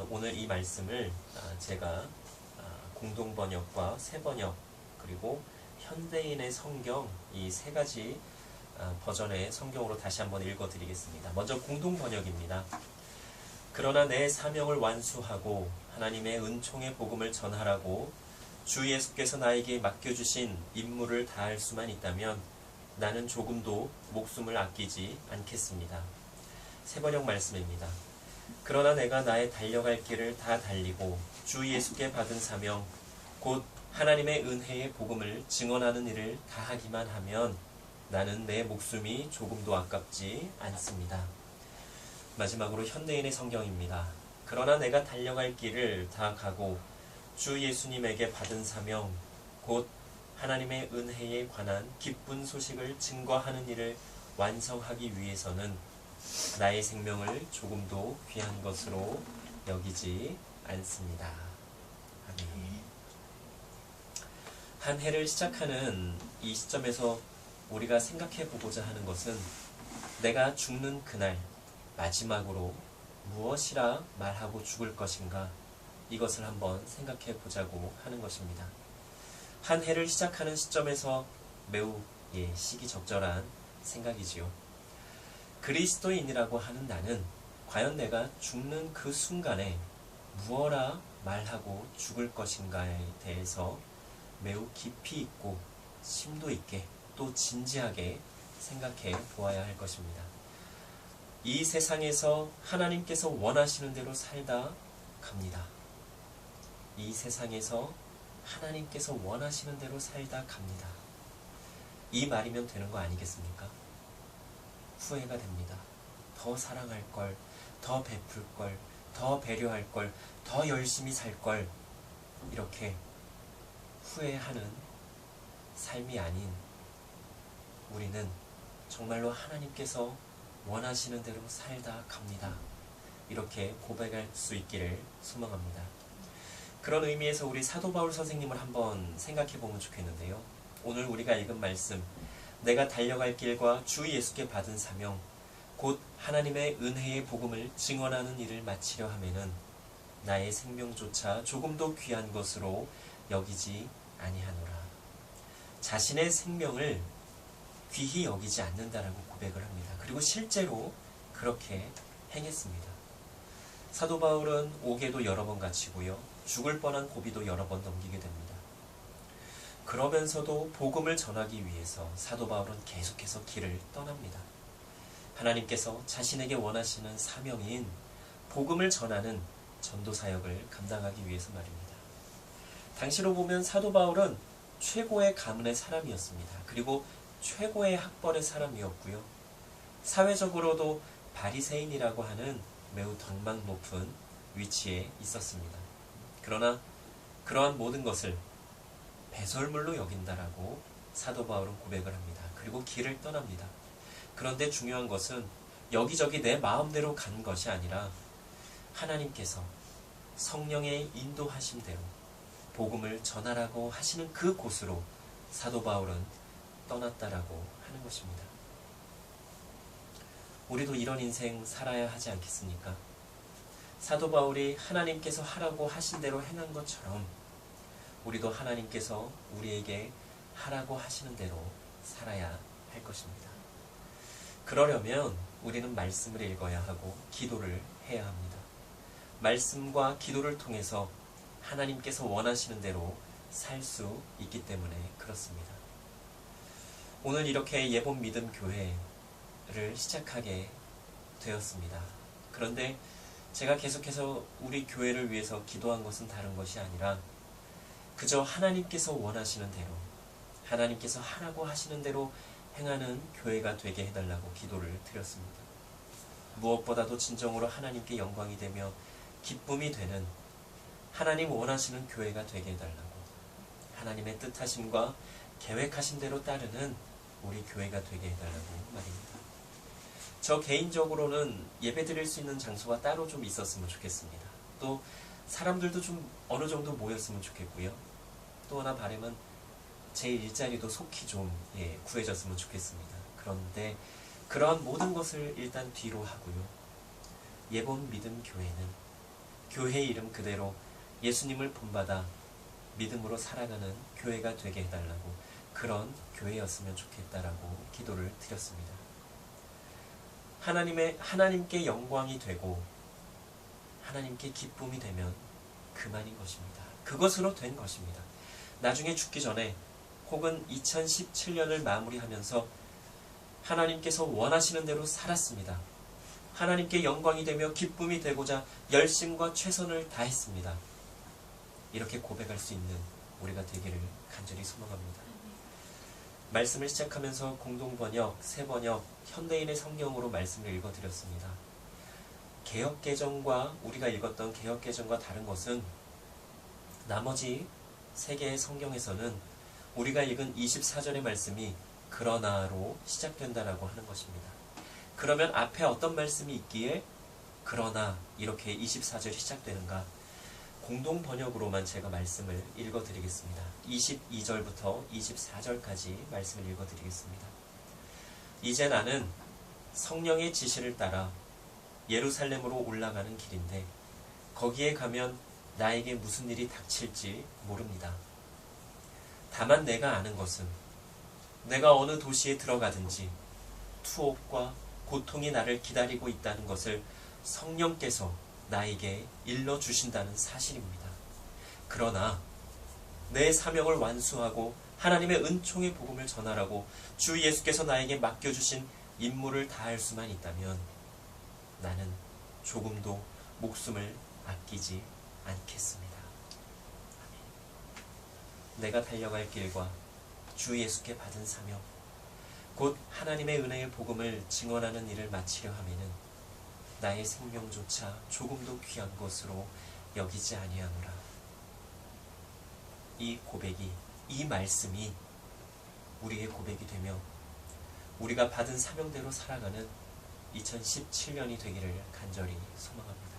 오늘 이 말씀을 제가 공동번역과 새번역 그리고 현대인의 성경 이 세 가지 버전의 성경으로 다시 한번 읽어드리겠습니다. 먼저 공동번역입니다. 그러나 내 사명을 완수하고 하나님의 은총의 복음을 전하라고 주 예수께서 나에게 맡겨주신 임무를 다할 수만 있다면 나는 조금도 목숨을 아끼지 않겠습니다. 새번역 말씀입니다. 그러나 내가 나의 달려갈 길을 다 달리고 주 예수께 받은 사명 곧 하나님의 은혜의 복음을 증언하는 일을 다하기만 하면 나는 내 목숨이 조금도 아깝지 않습니다. 마지막으로 현대인의 성경입니다. 그러나 내가 달려갈 길을 다 가고 주 예수님에게 받은 사명 곧 하나님의 은혜에 관한 기쁜 소식을 증거하는 일을 완성하기 위해서는 나의 생명을 조금도 귀한 것으로 여기지 않습니다. 아멘. 한 해를 시작하는 이 시점에서 우리가 생각해 보고자 하는 것은 내가 죽는 그날 마지막으로 무엇이라 말하고 죽을 것인가 이것을 한번 생각해 보자고 하는 것입니다. 한 해를 시작하는 시점에서 매우 시기적절한 생각이지요. 그리스도인이라고 하는 나는 과연 내가 죽는 그 순간에 무엇라 말하고 죽을 것인가에 대해서 매우 깊이 있고 심도 있게 또 진지하게 생각해 보아야 할 것입니다. 이 세상에서 하나님께서 원하시는 대로 살다 갑니다. 이 세상에서 하나님께서 원하시는 대로 살다 갑니다. 이 말이면 되는 거 아니겠습니까? 후회가 됩니다. 더 사랑할 걸, 더 베풀 걸, 더 배려할 걸, 더 열심히 살 걸, 이렇게 후회하는 삶이 아닌 우리는 정말로 하나님께서 원하시는 대로 살다 갑니다. 이렇게 고백할 수 있기를 소망합니다. 그런 의미에서 우리 사도 바울 선생님을 한번 생각해 보면 좋겠는데요. 오늘 우리가 읽은 말씀, 내가 달려갈 길과 주 예수께 받은 사명, 곧 하나님의 은혜의 복음을 증언하는 일을 마치려 하면은 나의 생명조차 조금도 귀한 것으로 여기지 아니하노라. 자신의 생명을 귀히 여기지 않는다라고 고백을 합니다. 그리고 실제로 그렇게 행했습니다. 사도 바울은 옥에도 여러 번 갇히고요. 죽을 뻔한 고비도 여러 번 넘기게 됩니다. 그러면서도 복음을 전하기 위해서 사도 바울은 계속해서 길을 떠납니다. 하나님께서 자신에게 원하시는 사명인 복음을 전하는 전도 사역을 감당하기 위해서 말입니다. 당시로 보면 사도 바울은 최고의 가문의 사람이었습니다. 그리고 최고의 학벌의 사람이었고요. 사회적으로도 바리새인이라고 하는 매우 덕망 높은 위치에 있었습니다. 그러나 그러한 모든 것을 배설물로 여긴다라고 사도 바울은 고백을 합니다. 그리고 길을 떠납니다. 그런데 중요한 것은 여기저기 내 마음대로 간 것이 아니라 하나님께서 성령의 인도하심대로 복음을 전하라고 하시는 그 곳으로 사도 바울은 떠났다라고 하는 것입니다. 우리도 이런 인생 살아야 하지 않겠습니까? 사도 바울이 하나님께서 하라고 하신 대로 행한 것처럼 우리도 하나님께서 우리에게 하라고 하시는 대로 살아야 할 것입니다. 그러려면 우리는 말씀을 읽어야 하고 기도를 해야 합니다. 말씀과 기도를 통해서 하나님께서 원하시는 대로 살 수 있기 때문에 그렇습니다. 오늘 이렇게 예본 믿음 교회를 시작하게 되었습니다. 그런데 제가 계속해서 우리 교회를 위해서 기도한 것은 다른 것이 아니라 그저 하나님께서 원하시는 대로 하나님께서 하라고 하시는 대로 행하는 교회가 되게 해달라고 기도를 드렸습니다. 무엇보다도 진정으로 하나님께 영광이 되며 기쁨이 되는 하나님 원하시는 교회가 되게 해달라고 하나님의 뜻하심과 계획하신 대로 따르는 우리 교회가 되게 해달라고 말입니다. 저 개인적으로는 예배 드릴 수 있는 장소가 따로 좀 있었으면 좋겠습니다. 또 사람들도 좀 어느 정도 모였으면 좋겠고요. 또 하나 바람은 제 일자리도 속히 좀 구해졌으면 좋겠습니다. 그런데 그러한 모든 것을 일단 뒤로 하고요. 예본 믿음 교회는 교회 이름 그대로 예수님을 본받아 믿음으로 살아가는 교회가 되게 해달라고, 그런 교회였으면 좋겠다라고 기도를 드렸습니다. 하나님께 영광이 되고 하나님께 기쁨이 되면 그만인 것입니다. 그것으로 된 것입니다. 나중에 죽기 전에 혹은 2017년을 마무리하면서 하나님께서 원하시는 대로 살았습니다. 하나님께 영광이 되며 기쁨이 되고자 열심과 최선을 다했습니다. 이렇게 고백할 수 있는 우리가 되기를 간절히 소망합니다. 말씀을 시작하면서 공동번역, 새번역, 현대인의 성경으로 말씀을 읽어드렸습니다. 개역개정과 우리가 읽었던 개역개정과 다른 것은 나머지 세 개의 성경에서는 우리가 읽은 24절의 말씀이 그러나로 시작된다라고 하는 것입니다. 그러면 앞에 어떤 말씀이 있기에 그러나 이렇게 24절이 시작되는가? 공동번역으로만 제가 말씀을 읽어드리겠습니다. 22절부터 24절까지 말씀을 읽어드리겠습니다. 이제 나는 성령의 지시를 따라 예루살렘으로 올라가는 길인데 거기에 가면 나에게 무슨 일이 닥칠지 모릅니다. 다만 내가 아는 것은 내가 어느 도시에 들어가든지 투옥과 고통이 나를 기다리고 있다는 것을 성령께서 나에게 일러주신다는 사실입니다. 그러나 내 사명을 완수하고 하나님의 은총의 복음을 전하라고 주 예수께서 나에게 맡겨주신 임무를 다할 수만 있다면 나는 조금도 목숨을 아끼지 않겠습니다. 내가 달려갈 길과 주 예수께 받은 사명, 곧 하나님의 은혜의 복음을 증언하는 일을 마치려 하면은 나의 생명조차 조금도 귀한 것으로 여기지 아니하노라. 이 고백이, 이 말씀이 우리의 고백이 되며 우리가 받은 사명대로 살아가는 2017년이 되기를 간절히 소망합니다.